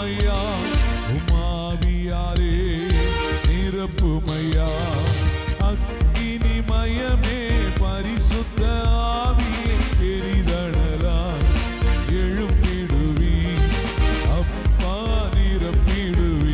நிரப்புமையா, உமாவியாரே நிரப்புமையா. அக்கினிமயமே பரிசுத்த ஆவியே எரிதனலாய் எழும்பிடுவி, அப்பா நிரப்பிடுவி.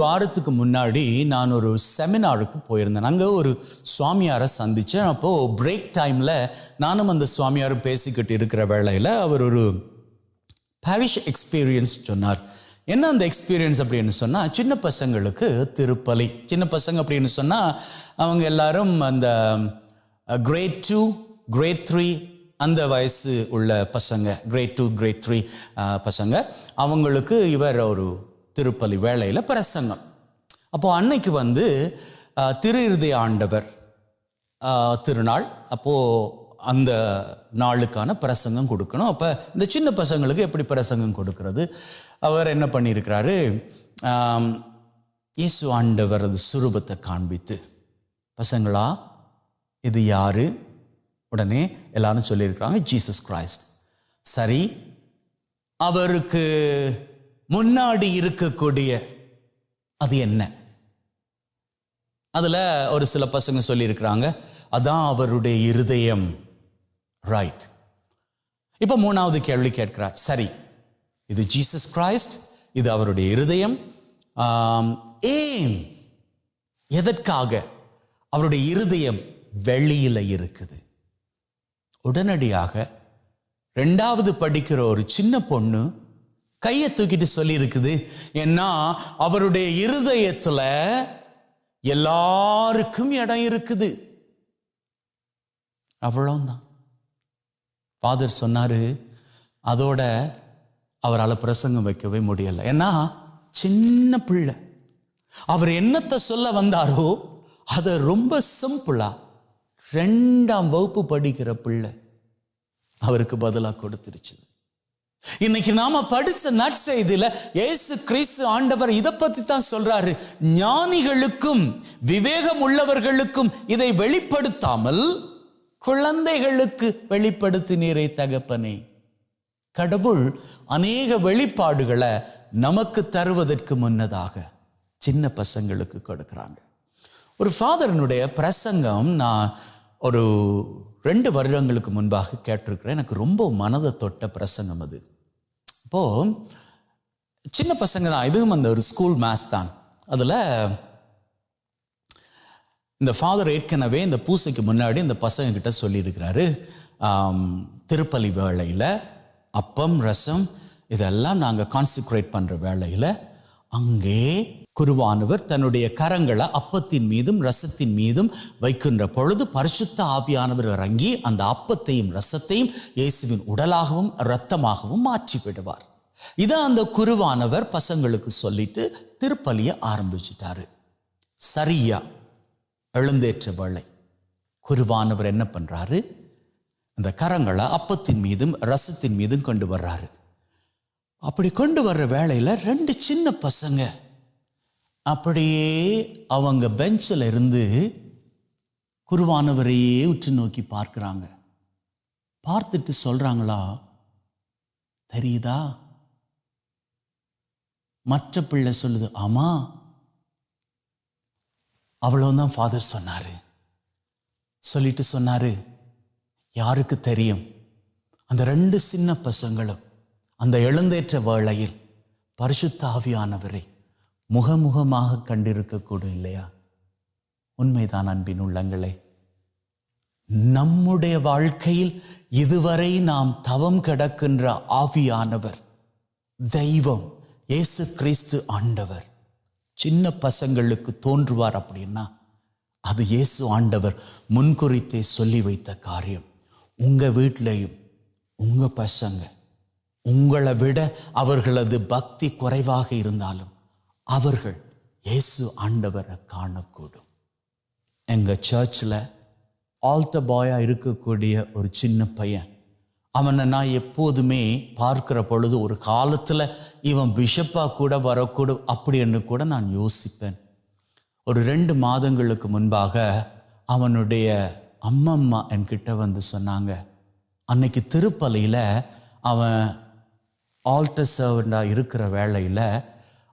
வாரத்துக்கு முன்னாடி நான் ஒரு செமினாருக்கு போயிருந்தேன். அங்கே ஒரு சுவாமியாரை சந்தித்தேன். அப்போது பிரேக் டைமில் நானும் அந்த சுவாமியாரும் பேசிக்கிட்டு இருக்கிற வேளையில் அவர் ஒரு பாரிஷ் எக்ஸ்பீரியன்ஸ் சொன்னார். என்ன அந்த எக்ஸ்பீரியன்ஸ் அப்படின்னு சொன்னால், சின்ன பசங்களுக்கு திருப்பலி. சின்ன பசங்க அப்படின்னு சொன்னால் அவங்க எல்லாரும் அந்த கிரேட் 2 கிரேட் 3 அந்த வயசு உள்ள பசங்க, கிரேட் 2 கிரேட் 3 பசங்க. அவங்களுக்கு இவர் ஒரு திருப்பலி வேளையில் பிரசங்கம். அப்போது அன்னைக்கு திரு இருதய ஆண்டவர் திருநாள். அப்போது அந்த நாளுக்கான பிரசங்கம் கொடுக்கணும். அப்போ இந்த சின்ன பசங்களுக்கு எப்படி பிரசங்கம் கொடுக்கறது? அவர் என்ன பண்ணியிருக்கிறாரு, இயேசு ஆண்டவரது சுரூபத்தை காண்பித்து, பசங்களா இது யாரு? உடனே எல்லாரும் சொல்லியிருக்கிறாங்க ஜீசஸ் கிரைஸ்ட். சரி, அவருக்கு முன்னாடி இருக்கக்கூடிய அது என்ன? அதில் ஒரு சில பசங்க சொல்லியிருக்கிறாங்க அதான் அவருடைய இருதயம். ரைட். இப்போ மூணாவது கேள்வி கேட்கிறார். சரி, இது ஜீசஸ் கிரைஸ்ட், இது அவருடைய இருதயம். ஏன், எதற்காக அவருடைய இருதயம் வெளியில இருக்குது? உடனடியாக ரெண்டாவது படிக்கிற ஒரு சின்ன பொண்ணு கையை தூக்கிட்டு சொல்லி இருக்குது, ஏன்னா அவருடைய இருதயத்துல எல்லாருக்கும் இடம் இருக்குது. அவ்வளவுதான். ஃபாதர் சொன்னாரு, அதோட அவரால் பிரசங்கம் வைக்கவே முடியல. ஏன்னா சின்ன பிள்ளை, அவர் என்னத்தை சொல்ல வந்தாரோ அதை ரொம்ப சிம்பிளா 2ஆம் வகுப்பு படிக்கிற பிள்ளை அவருக்கு பதிலாக கொடுத்துருச்சு. இன்னைக்கு நாம படிச்ச நற்செய்தியில இயேசு கிறிஸ்து ஆண்டவர் இதை பத்தி தான் சொல்றாரு. ஞானிகளுக்கும் விவேகம் உள்ளவர்களுக்கும் இதை வெளிப்படுத்தாமல் குழந்தைகளுக்கு வெளிப்படுத்தினீரே தகப்பனே. கடவுள் அநேக வெளிப்பாடுகளை நமக்கு தருவதற்கு முன்னதாக சின்ன பசங்களுக்கு கொடுக்கிறாங்க. ஒரு ஃபாதரனுடைய பிரசங்கம் நான் ஒரு 2 வருடங்களுக்கு முன்பாக கேட்டிருக்கிறேன். எனக்கு ரொம்ப மனதை தொட்ட பிரசங்கம் அது. இப்போ சின்ன பசங்க தான், இதுவும் அந்த ஒரு ஸ்கூல் மேத்ஸ் தான். அதில் இந்த ஃபாதர் ஏற்கனவே இந்த பூசைக்கு முன்னாடி இந்த பசங்க கிட்ட சொல்லியிருக்கிறாரு, திருப்பலி வேளையில் அப்பம் ரசம் இதெல்லாம் நாங்கள் கான்சென்ட்ரேட் பண்ணுற வேளையில் அங்கே குருவானவர் தன்னுடைய கரங்களை அப்பத்தின் மீதும் ரசத்தின் மீதும் வைக்கின்ற பொழுது பரிசுத்த ஆவியானவர் இறங்கி அந்த அப்பத்தையும் ரசத்தையும் இயேசுவின் உடலாகவும் இரத்தமாகவும் மாற்றி விடுவார். இதை அந்த குருவானவர் பசங்களுக்கு சொல்லிட்டு திருப்பலியை ஆரம்பிச்சிட்டாரு. சரியா எழுந்தேற்ற வேளை குருவானவர் என்ன பண்றாரு, அந்த கரங்களை அப்பத்தின் மீதும் ரசத்தின் மீதும் கொண்டு வர்றாரு. அப்படி கொண்டு வர்ற வேளையில 2 சின்ன பசங்க அப்படியே அவங்க பெஞ்சில் இருந்து குருவானவரையே உற்று நோக்கி பார்க்கிறாங்க. பார்த்துட்டு சொல்றாங்களா, தெரியுதா? மற்ற பிள்ளை சொல்லுது, ஆமா. அவ்வளவுதான் ஃபாதர் சொன்னாரு. சொல்லிட்டு சொன்னாரு, யாருக்கு தெரியும், அந்த 2 சின்ன பசங்களும் அந்த எழுந்தேற்ற வேளையில் பரிசுத்த ஆவியானவரை முகமுகமாக கண்டிருக்கக்கூடும் இல்லையா? உண்மைதான் அன்பின் உள்ளங்களே. நம்முடைய வாழ்க்கையில் இதுவரை நாம் தவம் கிடக்கின்ற ஆவியானவர், தெய்வம் இயேசு கிறிஸ்து ஆண்டவர் சின்ன பசங்களுக்கு தோன்றுவார் அப்படின்னா அது இயேசு ஆண்டவர் முன்குறித்தே சொல்லி வைத்த காரியம். உங்க வீட்டிலையும் உங்க பசங்க உங்களை விட அவர்களது பக்தி குறைவாக இருந்தாலும் அவர்கள் இயேசு ஆண்டவரை காணக்கூடும். எங்கள் சர்ச்சில் ஆல்டர் பாயா இருக்கக்கூடிய ஒரு சின்ன பையன், அவனை நான் எப்போதுமே பார்க்கிற பொழுது ஒரு காலத்தில் இவன் பிஷப்பாக கூட வரக்கூடும் அப்படின்னு கூட நான் யோசிப்பேன். ஒரு 2 மாதங்களுக்கு முன்பாக அவனுடைய அம்மம்மா என்கிட்ட வந்து சொன்னாங்க, அன்னைக்கு திருப்பலியில் அவன் ஆல்டர் சர்வெண்டாக இருக்கிற வேளையில்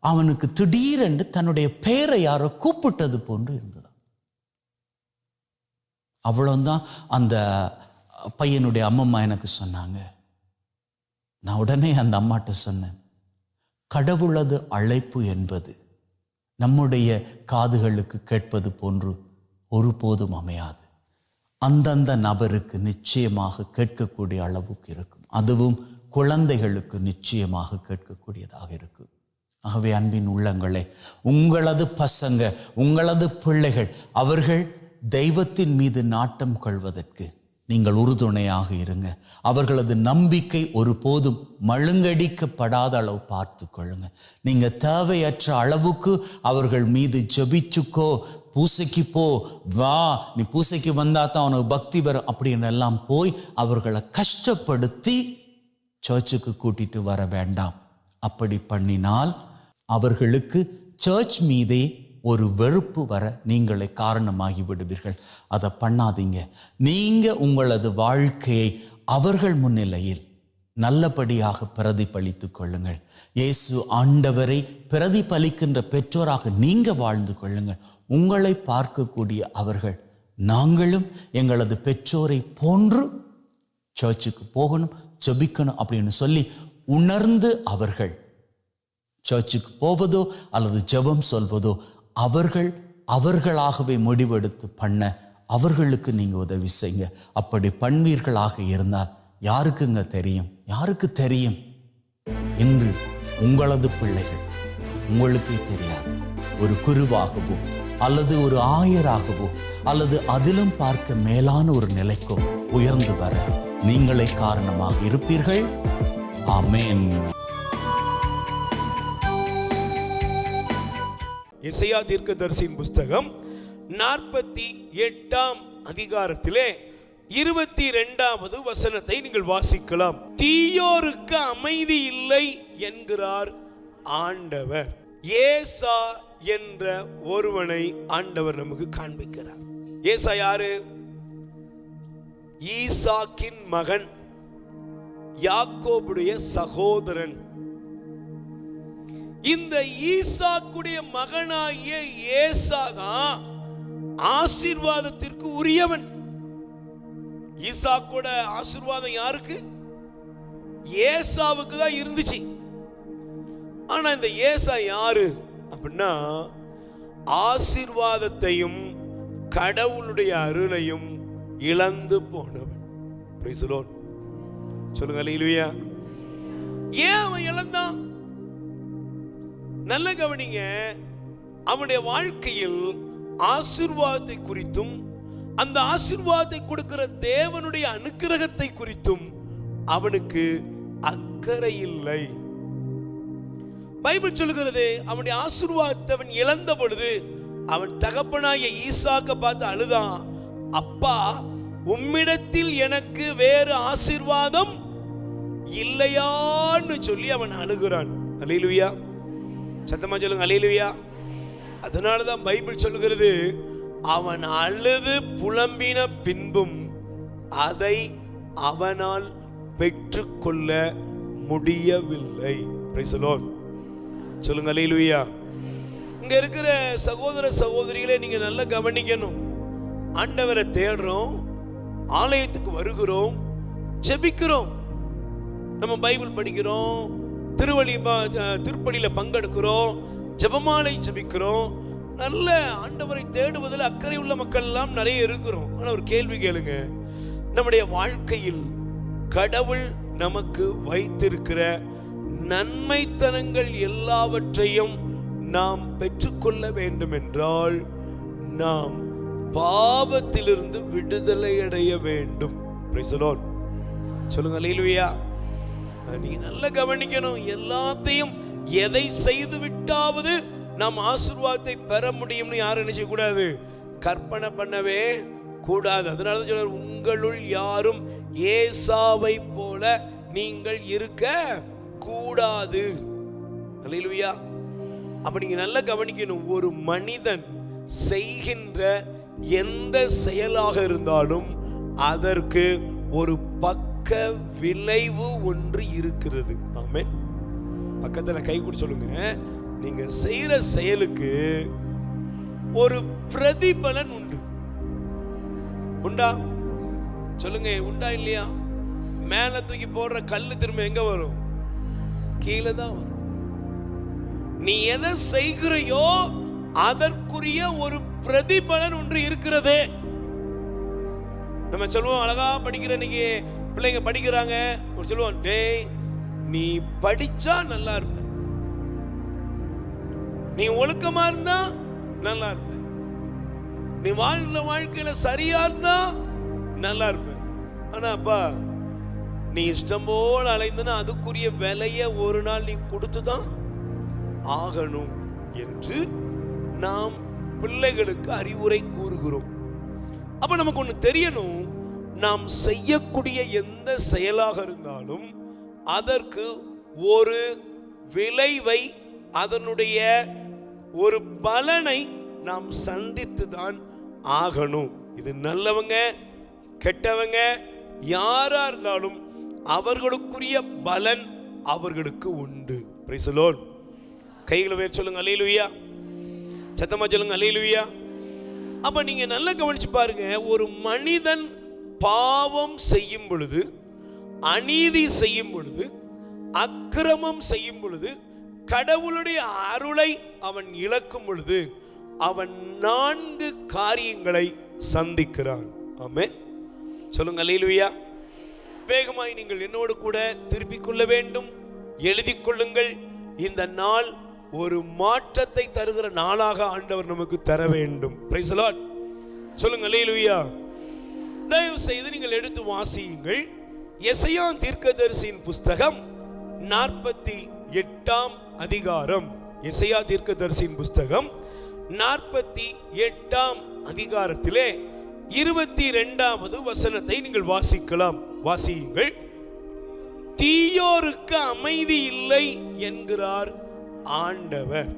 அவனுக்கு திடீரென்று தன்னுடைய பேரை யாரோ கூப்பிட்டது போன்று இருந்தது. அவ்வளோதான் அந்த பையனுடைய அம்மம்மா எனக்கு சொன்னாங்க. நான் உடனே அந்த அம்மாட்ட சொன்னேன், கடவுளது அழைப்பு என்பது நம்முடைய காதுகளுக்கு கேட்பது போன்று ஒருபோதும் அமையாது. அந்தந்த நபருக்கு நிச்சயமாக கேட்கக்கூடிய அளவுக்கு இருக்கும். அதுவும் குழந்தைகளுக்கு நிச்சயமாக கேட்கக்கூடியதாக இருக்கும். ஆகவே அன்பின் உள்ளங்களே, உங்களது பசங்க உங்களது பிள்ளைகள் அவர்கள் தெய்வத்தின் மீது நாட்டம் கொள்வதற்கு நீங்கள் உறுதுணையாக இருங்க. அவர்களது நம்பிக்கை ஒருபோதும் மழுங்கடிக்கப்படாத அளவு பார்த்து கொள்ளுங்க. நீங்க தேவையற்ற அளவுக்கு அவர்கள் மீது ஜெபிச்சுக்கோ பூசைக்கு போ, வா, நீ பூசைக்கு வந்தா தான் உனக்கு பக்தி வரும் அப்படின்னு எல்லாம் போய் அவர்களை கஷ்டப்படுத்தி சர்ச்சுக்கு கூட்டிட்டு வர வேண்டாம். அப்படி பண்ணினால் அவர்களுக்கு சர்ச் மீதே ஒரு வெறுப்பு வர நீங்களே காரணமாகி விடுவீர்கள். அதை பண்ணாதீங்க. நீங்க உங்களது வாழ்க்கையை அவர்கள் முன்னிலையில் நல்லபடியாக பிரதிபலித்துக் கொள்ளுங்கள். இயேசு ஆண்டவரை பிரதிபலிக்கின்ற பெற்றோராக நீங்க வாழ்ந்து கொள்ளுங்கள். உங்களை பார்க்கக்கூடிய அவர்கள், நாங்களும் எங்களது பெற்றோரை போன்று சர்ச்சுக்கு போகணும், ஜெபிக்கணும் அப்படின்னு சொல்லி உணர்ந்து அவர்கள் சர்ச்சுக்கு போவதோ அல்லது ஜெபம் சொல்வதோ அவர்களாகவே முடிவெடுத்து பண்ண அவர்களுக்கு நீங்க உதவி செய்யுங்க. அப்படி பண்ணுவீர்களாக இருந்தால் யாருக்குங்க தெரியும்? யாருக்கு தெரியும்? இன்று உங்களது பிள்ளைகள் உங்களுக்கே தெரியாது ஒரு குருவாகவோ அல்லது ஒரு ஆயராகவோ அல்லது அதிலும் பார்க்க மேலான ஒரு நிலைக்கோ உயர்ந்து வர நீங்களே காரணமாக இருப்பீர்கள். ஆமென். எசையா தீர்க்கதரிசியின் புஸ்தகம் 48ஆம் அதிகாரத்திலே 22வது வசனத்தை நீங்கள் வாசிக்கலாம். தீயோருக்கு அமைதி இல்லை என்கிறார் ஆண்டவர். ஏசா என்ற ஒருவனை ஆண்டவர் நமக்கு காண்பிக்கிறார். ஏசா யாரு? ஈசாக்கின் மகன், யாக்கோபுடைய சகோதரன். இந்த ஈசாக்குடைய மகனாகிய ஏசா தான் ஆசீர்வாதத்திற்கு உரியவன். ஈசாக்கோட ஆசீர்வாதம் யாருக்கு? ஏசாவுக்கு தான் இருந்துச்சு. ஆனா இந்த ஏசா யாரு அப்படின்னா, ஆசீர்வாதத்தையும் கடவுளுடைய அருளையும் இழந்து போனவன். Praise the Lord. சொல்லுங்க அல்லேலூயா. ஏன் அவன் இழந்தான்? நல்ல கவனிங்க. அவனுடைய வாழ்க்கையில் ஆசீர்வாதத்தை குறித்தும் அந்த ஆசீர்வாதத்தை கொடுக்கிற தேவனுடைய அனுக்கிரகத்தை குறித்தும் அவனுக்கு அக்கறை இல்லை. பைபிள் சொல்லுகிறது, அவனுடைய ஆசீர்வாதத்தை அவன் இழந்த பொழுது அவன் தகப்பனாகிய ஈசாக்க பார்த்து அழுதான். அப்பா, உம்மிடத்தில் எனக்கு வேறு ஆசீர்வாதம் இல்லையான்னு சொல்லி அவன் அழுகிறான். அல்லேலூயா. சத்தமா சொல்லுங்க அல்லேலூயா. அதனாலதான் பைபிள் சொல்லுகிறது, அவன் அழுது புலம்பின பின்பும் அதை அவனால் பெற்றுக்கொள்ள முடியவில்லை. Praise the Lord. சொல்லுங்க அல்லேலூயா. இங்க இருக்கிற சகோதர சகோதரிகளை நீங்க நல்லா கவனிக்கணும். ஆண்டவரை தேடுறோம், ஆலயத்துக்கு வருகிறோம், ஜெபிக்கிறோம், நம்ம பைபிள் படிக்கிறோம், திருப்பலியில பங்கெடுக்கிறோம், ஜெபமாலை ஜெபிக்கிறோம். நல்ல ஆண்டவரை தேடுவதில் அக்கறை உள்ள மக்கள் எல்லாம் நிறைய இருக்கிறோம். ஆனா ஒரு கேள்வி கேளுங்க, நம்முடைய வாழ்க்கையில் கடவுள் நமக்கு வைத்திருக்கிற நன்மைத்தனங்கள் எல்லாவற்றையும் நாம் பெற்றுக்கொள்ள வேண்டும் என்றால் நாம் பாவத்திலிருந்து விடுதலை அடைய வேண்டும். Praise the Lord. சொல்லுங்க அல்லேலூயா. நீ நல்லா கவனிக்கணும். எல்லாத்தையும் எதை செய்து விட்டாவது நாம் ஆசீர்வாதத்தை பெற முடியும்னு யாரும் நினைக்க கூடாது, கற்பனை பண்ணவே கூடாது. அதனால தான் சொல்றார், உங்களுள் யாரும் ஏசாவை போல நீங்கள் இருக்க கூடாது. அல்லேலூயா. அப்ப நீங்க நல்லா கவனிக்கணும். ஒரு மனிதன் செய்கின்ற எந்த செயலாக இருந்தாலும் அதற்கு ஒரு பக்க விளைவு ஒன்று இருக்கிறது. ஆமென். பக்கத்துல கை கூட சொல்லுங்க, நீங்க செய்யற செயலுக்கு ஒரு பிரதிபலன் உண்டு. உண்டா? சொல்லுங்க, உண்டா இல்லையா? மேல தூக்கி போடுற கல்லு திரும்ப எங்க வரும்? கீழே தான் வரும். நீ எதை செய்கிறையோ அதற்குரிய ஒரு பிரதிபலன் ஒன்று இருக்கிறது. நம்ம சொல்லுவோம், அழகா படிக்கிற இன்னைக்கு பிள்ளைங்க படிக்கிறாங்க, ஒரு சொல்லுவோம், டேய் நீ படிச்சா நல்லா இருப்ப, நீ ஒழுக்கமா இருந்தா நல்லா இருப்ப, நீ வாழ்க்கையில சரியா இருந்தா நல்லா இருப்ப. ஆனா அப்பா, நீ இஷ்டம் போல அலைந்தனா அதுக்குரிய விலைய ஒரு நாள் நீ கொடுத்துதான் ஆகணும் என்று நாம் பிள்ளைகளுக்கு அறிவுரை கூறுகிறோம். அப்ப நமக்கு ஒன்று தெரியணும், நாம் செய்யக்கூடிய எந்த செயலாக இருந்தாலும் அதற்கு ஒரு விளைவை, அதனுடைய ஒரு பலனை நாம் சந்தித்து தான் ஆகணும். இது நல்லவங்க கெட்டவங்க யாரா இருந்தாலும் அவர்களுக்குரிய பலன் அவர்களுக்கு உண்டு. Praise the Lord. கைகளை உயர்த்தி சொல்லுங்க அல்லேலூயா. சத்தமா சொல்லுங்க அல்லேலூயா. அப்ப நீங்க நல்லா கவனிச்சு பாருங்க, ஒரு மனிதன் பாவம் செய்யும் பொழுது, அநீதி செய்யும் பொழுது, அக்கிரமம் செய்யும் பொழுது, கடவுளுடைய அருளை அவன் இழக்கும் பொழுது அவன் 4 காரியங்களை சந்திக்கிறான். ஆமென். சொல்லுங்க அல்லேலூயா. வேகமாய் நீங்கள் என்னோடு கூட திருப்பிக் கொள்ள வேண்டும், எழுதிக் கொள்ளுங்கள். இந்த நாள் ஒரு மாற்றத்தை தருகிற நாளாக ஆண்டவர் நமக்கு தர வேண்டும். Praise the Lord. சொல்லுங்க அல்லேலூயா. தயவு செய்து நீங்கள் எடுத்து வாசியுங்கள். எசையா தீர்க்கதரிசியின் புஸ்தகம் 48ஆம் அதிகாரம். எசையா தீர்க்கதரிசியின் புஸ்தகம் 48ஆம் அதிகாரத்திலே 22வது வசனத்தை நீங்கள் வாசிக்கலாம். வாசியுங்கள். தீயோருக்கு அமைதி இல்லை என்கிறார் ஆண்டவர்.